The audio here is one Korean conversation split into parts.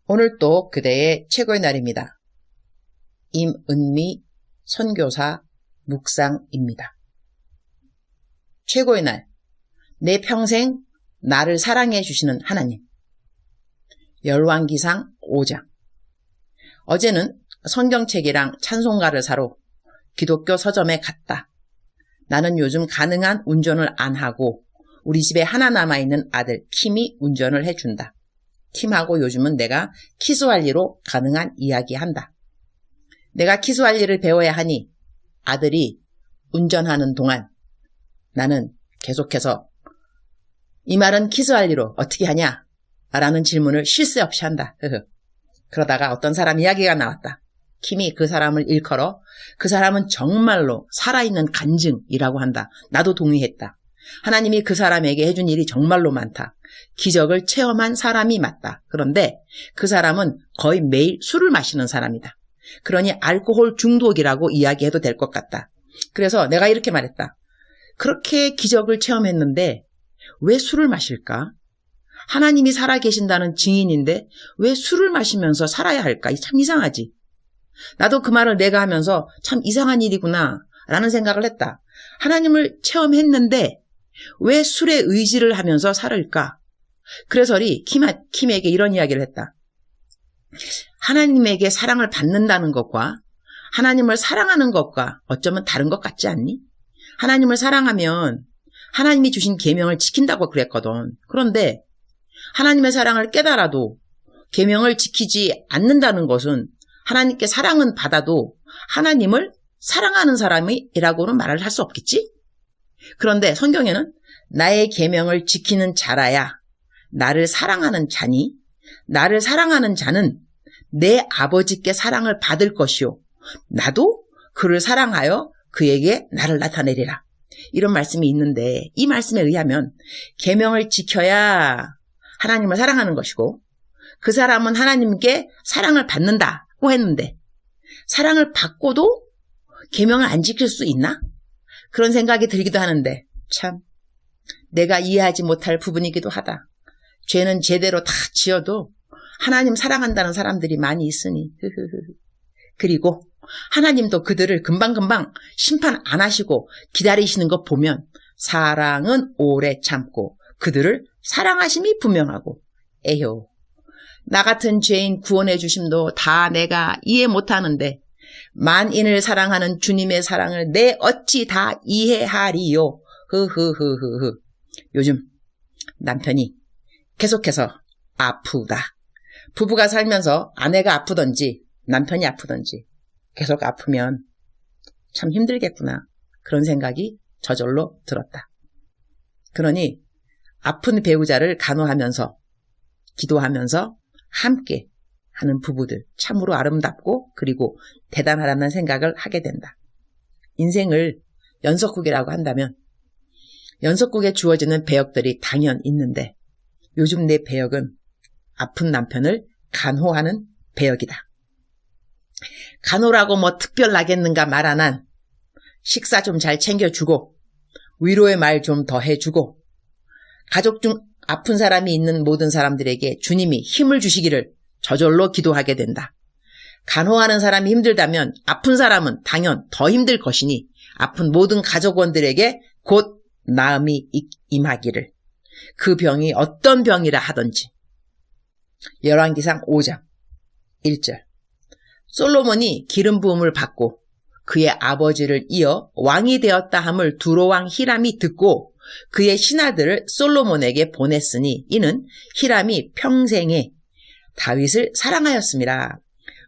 오늘 또 그대의 최고의 날입니다. 임은미 선교사 묵상입니다. 최고의 날, 내 평생 나를 사랑해 주시는 하나님. 열왕기상 5장. 어제는 성경책이랑 찬송가를 사러 기독교 서점에 갔다. 나는 요즘 가능한 운전을 안 하고 우리 집에 하나 남아있는 아들 킴이 운전을 해준다. 팀하고 요즘은 내가 키스할리로 가능한 이야기한다. 내가 키스할리를 배워야 하니 아들이 운전하는 동안 나는 계속해서 이 말은 키스할리로 어떻게 하냐? 라는 질문을 쉴 새 없이 한다. 그러다가 어떤 사람 이야기가 나왔다. 킴이 그 사람을 일컬어 그 사람은 정말로 살아있는 간증이라고 한다. 나도 동의했다. 하나님이 그 사람에게 해준 일이 정말로 많다. 기적을 체험한 사람이 맞다. 그런데 그 사람은 거의 매일 술을 마시는 사람이다. 그러니 알코올 중독이라고 이야기해도 될 것 같다. 그래서 내가 이렇게 말했다. 그렇게 기적을 체험했는데 왜 술을 마실까? 하나님이 살아계신다는 증인인데 왜 술을 마시면서 살아야 할까? 참 이상하지. 나도 그 말을 내가 하면서 참 이상한 일이구나 라는 생각을 했다. 하나님을 체험했는데 왜 술에 의지를 하면서 살을까? 그래서 킴에게 이런 이야기를 했다. 하나님에게 사랑을 받는다는 것과 하나님을 사랑하는 것과 어쩌면 다른 것 같지 않니? 하나님을 사랑하면 하나님이 주신 계명을 지킨다고 그랬거든. 그런데 하나님의 사랑을 깨달아도 계명을 지키지 않는다는 것은 하나님께 사랑은 받아도 하나님을 사랑하는 사람이라고는 말을 할 수 없겠지? 그런데 성경에는 나의 계명을 지키는 자라야 나를 사랑하는 자니 나를 사랑하는 자는 내 아버지께 사랑을 받을 것이요 나도 그를 사랑하여 그에게 나를 나타내리라. 이런 말씀이 있는데 이 말씀에 의하면 계명을 지켜야 하나님을 사랑하는 것이고 그 사람은 하나님께 사랑을 받는다고 했는데 사랑을 받고도 계명을 안 지킬 수 있나? 그런 생각이 들기도 하는데 참 내가 이해하지 못할 부분이기도 하다. 죄는 제대로 다 지어도 하나님 사랑한다는 사람들이 많이 있으니 그리고 하나님도 그들을 금방금방 심판 안 하시고 기다리시는 것 보면 사랑은 오래 참고 그들을 사랑하심이 분명하고 에효 나 같은 죄인 구원해 주심도 다 내가 이해 못하는데 만인을 사랑하는 주님의 사랑을 내 어찌 다 이해하리요. 흐흐흐흐흐. 요즘 남편이 계속해서 아프다. 부부가 살면서 아내가 아프던지 남편이 아프던지 계속 아프면 참 힘들겠구나. 그런 생각이 저절로 들었다. 그러니 아픈 배우자를 간호하면서 기도하면서 함께 하는 부부들 참으로 아름답고 그리고 대단하다는 생각을 하게 된다. 인생을 연속극이라고 한다면 연속극에 주어지는 배역들이 당연 있는데 요즘 내 배역은 아픈 남편을 간호하는 배역이다. 간호라고 뭐 특별나겠는가 말 안 한 식사 좀 잘 챙겨주고 위로의 말 좀 더 해주고 가족 중 아픈 사람이 있는 모든 사람들에게 주님이 힘을 주시기를 저절로 기도하게 된다. 간호하는 사람이 힘들다면 아픈 사람은 당연 더 힘들 것이니 아픈 모든 가족원들에게 곧 나음이 임하기를 그 병이 어떤 병이라 하던지. 열왕기상 5장 1절 솔로몬이 기름 부음을 받고 그의 아버지를 이어 왕이 되었다 함을 두로왕 히람이 듣고 그의 신하들을 솔로몬에게 보냈으니 이는 히람이 평생에 다윗을 사랑하였습니다.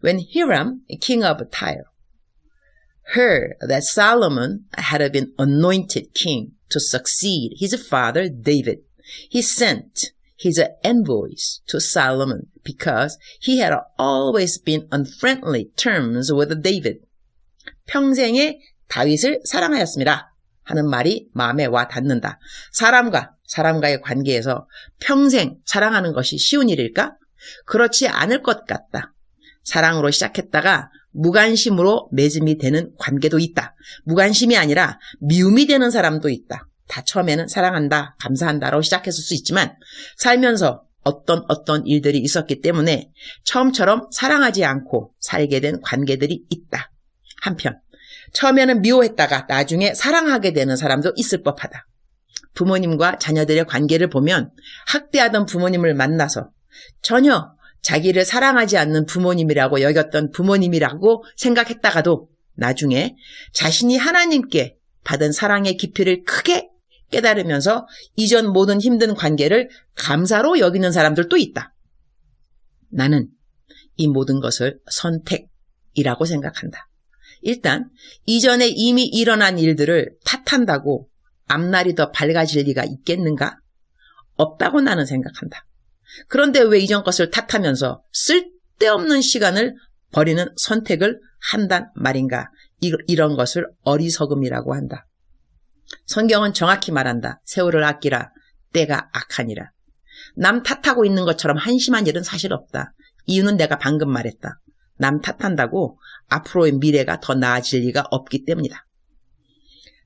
When Hiram, king of Tyre, heard that Solomon had been anointed king to succeed his father David, he sent his envoys to Solomon because he had always been on friendly terms with David. 평생에 다윗을 사랑하였습니다. 하는 말이 마음에 와 닿는다. 사람과의 관계에서 평생 사랑하는 것이 쉬운 일일까? 그렇지 않을 것 같다. 사랑으로 시작했다가 무관심으로 맺음이 되는 관계도 있다. 무관심이 아니라 미움이 되는 사람도 있다. 다 처음에는 사랑한다, 감사한다로 시작했을 수 있지만 살면서 어떤 일들이 있었기 때문에 처음처럼 사랑하지 않고 살게 된 관계들이 있다. 한편 처음에는 미워했다가 나중에 사랑하게 되는 사람도 있을 법하다. 부모님과 자녀들의 관계를 보면 학대하던 부모님을 만나서 전혀 자기를 사랑하지 않는 부모님이라고 여겼던 부모님이라고 생각했다가도 나중에 자신이 하나님께 받은 사랑의 깊이를 크게 깨달으면서 이전 모든 힘든 관계를 감사로 여기는 사람들도 있다. 나는 이 모든 것을 선택이라고 생각한다. 일단 이전에 이미 일어난 일들을 탓한다고 앞날이 더 밝아질 리가 있겠는가? 없다고 나는 생각한다. 그런데 왜 이전 것을 탓하면서 쓸데없는 시간을 버리는 선택을 한단 말인가? 이런 것을 어리석음이라고 한다. 성경은 정확히 말한다. 세월을 아끼라. 때가 악하니라. 남 탓하고 있는 것처럼 한심한 일은 사실 없다. 이유는 내가 방금 말했다. 남 탓한다고 앞으로의 미래가 더 나아질 리가 없기 때문이다.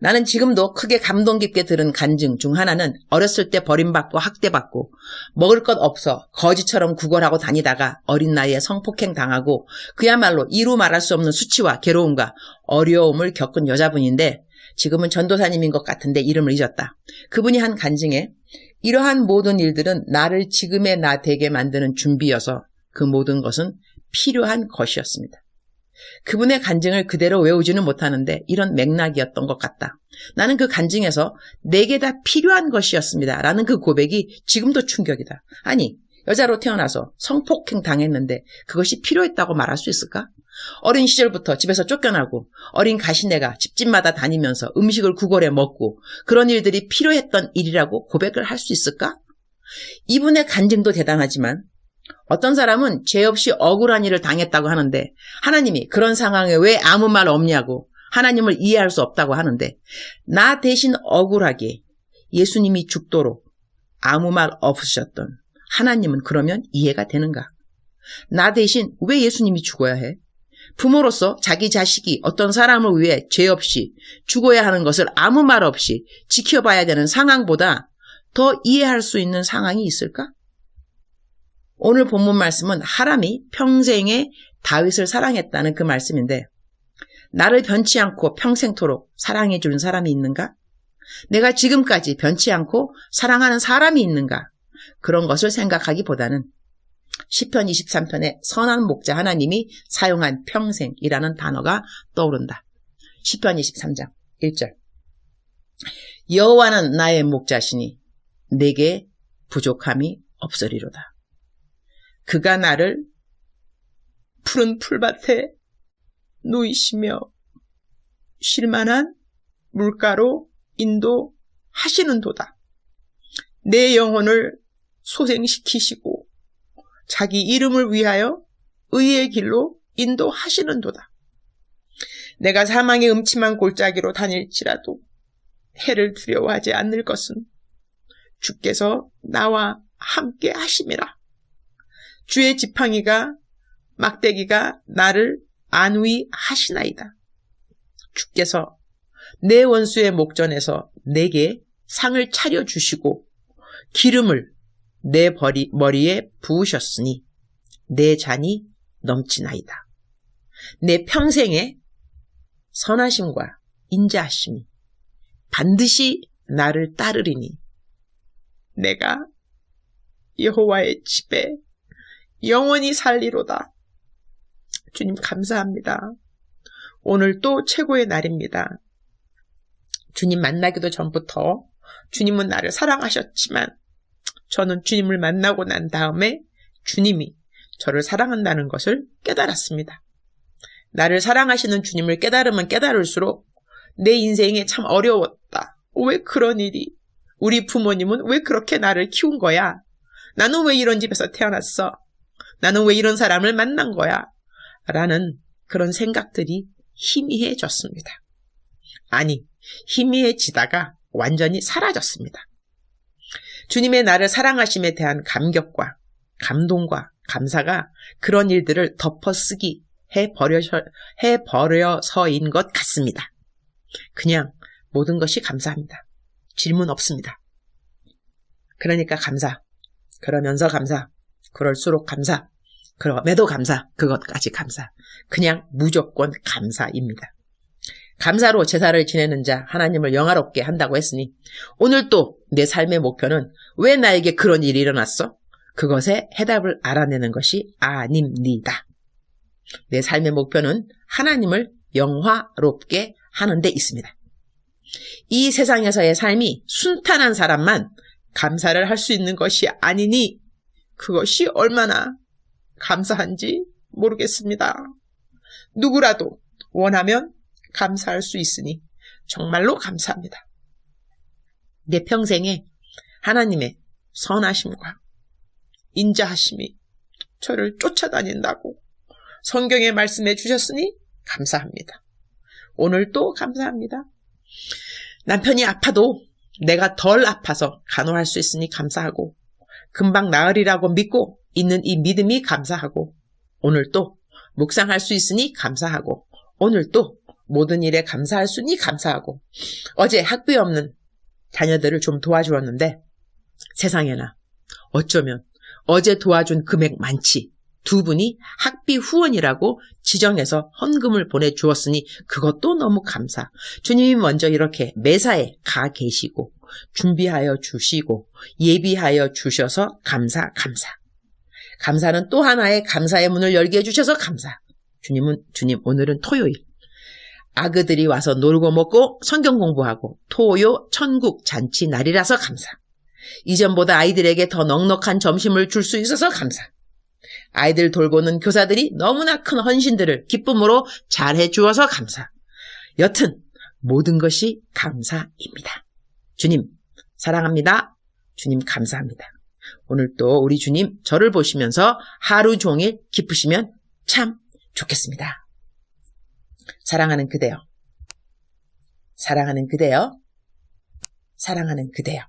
나는 지금도 크게 감동 깊게 들은 간증 중 하나는 어렸을 때 버림받고 학대받고 먹을 것 없어 거지처럼 구걸하고 다니다가 어린 나이에 성폭행 당하고 그야말로 이루 말할 수 없는 수치와 괴로움과 어려움을 겪은 여자분인데 지금은 전도사님인 것 같은데 이름을 잊었다. 그분이 한 간증에 이러한 모든 일들은 나를 지금의 나 되게 만드는 준비여서 그 모든 것은 필요한 것이었습니다. 그분의 간증을 그대로 외우지는 못하는데 이런 맥락이었던 것 같다. 나는 그 간증에서 내게 다 필요한 것이었습니다. 라는 그 고백이 지금도 충격이다. 아니, 여자로 태어나서 성폭행 당했는데 그것이 필요했다고 말할 수 있을까? 어린 시절부터 집에서 쫓겨나고 어린 가시네가 집집마다 다니면서 음식을 구걸해 먹고 그런 일들이 필요했던 일이라고 고백을 할 수 있을까? 이분의 간증도 대단하지만 어떤 사람은 죄 없이 억울한 일을 당했다고 하는데 하나님이 그런 상황에 왜 아무 말 없냐고 하나님을 이해할 수 없다고 하는데 나 대신 억울하게 예수님이 죽도록 아무 말 없으셨던 하나님은 그러면 이해가 되는가? 나 대신 왜 예수님이 죽어야 해? 부모로서 자기 자식이 어떤 사람을 위해 죄 없이 죽어야 하는 것을 아무 말 없이 지켜봐야 되는 상황보다 더 이해할 수 있는 상황이 있을까? 오늘 본문 말씀은 하람이 평생에 다윗을 사랑했다는 그 말씀인데 나를 변치 않고 평생토록 사랑해 주는 사람이 있는가? 내가 지금까지 변치 않고 사랑하는 사람이 있는가? 그런 것을 생각하기보다는 시편 23편에 선한 목자 하나님이 사용한 평생이라는 단어가 떠오른다. 시편 23장 1절 여호와는 나의 목자시니 내게 부족함이 없으리로다. 그가 나를 푸른 풀밭에 누이시며 쉴만한 물가로 인도하시는도다. 내 영혼을 소생시키시고 자기 이름을 위하여 의의 길로 인도하시는도다. 내가 사망의 음침한 골짜기로 다닐지라도 해를 두려워하지 않을 것은 주께서 나와 함께 하심이라. 주의 지팡이가 막대기가 나를 안위하시나이다. 주께서 내 원수의 목전에서 내게 상을 차려주시고 기름을 내 머리에 부으셨으니 내 잔이 넘치나이다. 내 평생에 선하심과 인자하심이 반드시 나를 따르리니 내가 여호와의 집에 영원히 살리로다. 주님 감사합니다. 오늘 또 최고의 날입니다. 주님 만나기도 전부터 주님은 나를 사랑하셨지만 저는 주님을 만나고 난 다음에 주님이 저를 사랑한다는 것을 깨달았습니다. 나를 사랑하시는 주님을 깨달으면 깨달을수록 내 인생에 참 어려웠다. 왜 그런 일이? 우리 부모님은 왜 그렇게 나를 키운 거야? 나는 왜 이런 집에서 태어났어? 나는 왜 이런 사람을 만난 거야? 라는 그런 생각들이 희미해졌습니다. 아니, 희미해지다가 완전히 사라졌습니다. 주님의 나를 사랑하심에 대한 감격과 감동과 감사가 그런 일들을 덮어쓰기 해버려서인 것 같습니다. 그냥 모든 것이 감사합니다. 질문 없습니다. 그러니까 감사. 그러면서 감사. 그럴수록 감사. 그럼에도 감사. 그것까지 감사. 그냥 무조건 감사입니다. 감사로 제사를 지내는 자 하나님을 영화롭게 한다고 했으니 오늘 또 내 삶의 목표는 왜 나에게 그런 일이 일어났어? 그것에 해답을 알아내는 것이 아닙니다. 내 삶의 목표는 하나님을 영화롭게 하는 데 있습니다. 이 세상에서의 삶이 순탄한 사람만 감사를 할 수 있는 것이 아니니 그것이 얼마나 감사한지 모르겠습니다. 누구라도 원하면 감사할 수 있으니 정말로 감사합니다. 내 평생에 하나님의 선하심과 인자하심이 저를 쫓아다닌다고 성경에 말씀해 주셨으니 감사합니다. 오늘도 감사합니다. 남편이 아파도 내가 덜 아파서 간호할 수 있으니 감사하고 금방 나으리라고 믿고 있는 이 믿음이 감사하고 오늘도 묵상할 수 있으니 감사하고 오늘도 모든 일에 감사할 수 있으니 감사하고 어제 학비 없는 자녀들을 좀 도와주었는데 세상에나 어쩌면 어제 도와준 금액 많지 두 분이 학비 후원이라고 지정해서 헌금을 보내주었으니 그것도 너무 감사. 주님이 먼저 이렇게 매사에 가 계시고 준비하여 주시고 예비하여 주셔서 감사. 감사는 또 하나의 감사의 문을 열게 해주셔서 감사. 주님 오늘은 토요일. 아그들이 와서 놀고 먹고 성경 공부하고 토요 천국 잔치 날이라서 감사. 이전보다 아이들에게 더 넉넉한 점심을 줄 수 있어서 감사. 아이들 돌보는 교사들이 너무나 큰 헌신들을 기쁨으로 잘해 주어서 감사. 여튼 모든 것이 감사입니다. 주님 사랑합니다. 주님 감사합니다. 오늘 또 우리 주님 저를 보시면서 하루 종일 기쁘시면 참 좋겠습니다. 사랑하는 그대여. 사랑하는 그대여. 사랑하는 그대여.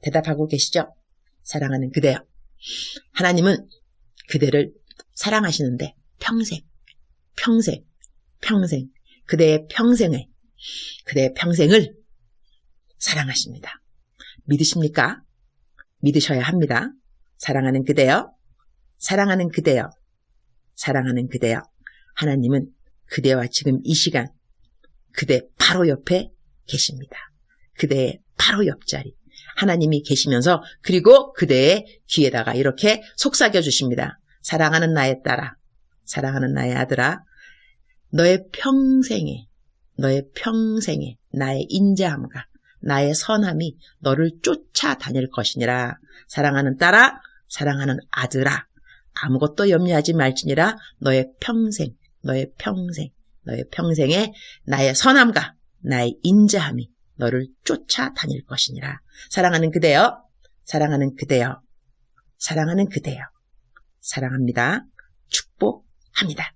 대답하고 계시죠? 사랑하는 그대여. 하나님은 그대를 사랑하시는데 평생 그대의 평생을 사랑하십니다. 믿으십니까? 믿으셔야 합니다. 사랑하는 그대여. 사랑하는 그대여. 사랑하는 그대여. 하나님은 그대와 지금 이 시간 그대 바로 옆에 계십니다. 그대의 바로 옆자리 하나님이 계시면서 그리고 그대의 귀에다가 이렇게 속삭여 주십니다. 사랑하는 나의 딸아, 사랑하는 나의 아들아, 너의 평생에 나의 인자함과 나의 선함이 너를 쫓아다닐 것이니라. 사랑하는 딸아, 사랑하는 아들아, 아무것도 염려하지 말지니라. 너의 평생에 나의 선함과 나의 인자함이 너를 쫓아다닐 것이니라. 사랑하는 그대여, 사랑하는 그대여, 사랑하는 그대여, 사랑합니다. 축복합니다.